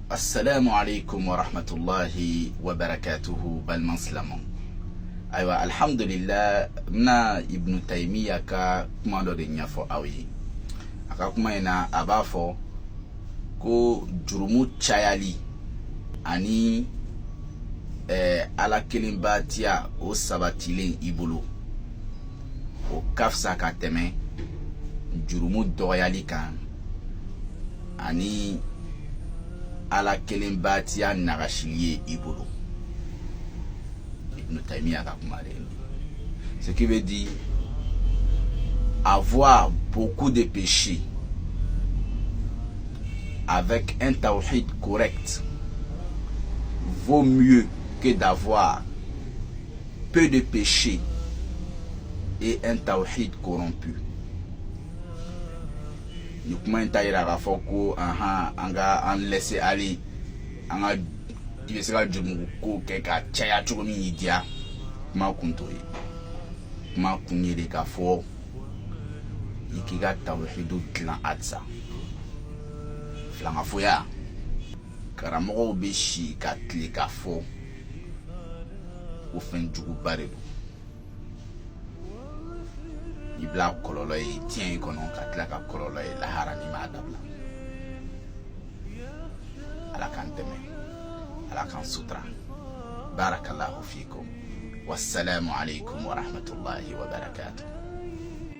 Assalamu alaikum wa rahmatullahi wa barakatuhu balman silamɛw. Ayiwa alhamdulillah na Ibn Taymiya ka kuma dɔ de ɲɛfɔ aw ye. A ka kuma in na a b'a fɔ ko jurumu cayali ani ala kelenbatiya o sabatilen i bolo o ka fisa ka tɛmɛ jurumu dɔgɔyali kan ani ala kelenbatiya nagasili ye i bolo. Ibn Taymiya ka kuma de. Ce qui veut dire avoir beaucoup de péchés avec un tawhid correct vaut mieux que d'avoir peu de péchés et un tawhid corrompu. Ni kuma in ta yira k'a fɔ ko an ka an laisser aller, an ka i bɛ se ka jurumu ko kɛ ka caya cogo min y'i diya. Kuma kun t'o ye. Kuma kun ye de k'a fɔ i k'i ka tawhidu dilan halisa. Filangafoya karamɔgɔw bɛ si ka tile k'a fɔ o fɛn juguba de don. I bila kɔlɔlɔ ye diɲɛ in kɔnɔ ka tila ka kɔlɔlɔ ye lahara n'i m'a dabila. Ala k'an dɛmɛ, Ala k'an sutura. Barakallahu fikum. Wassalamu alaikum wa rahmatullahi wa barakatuh.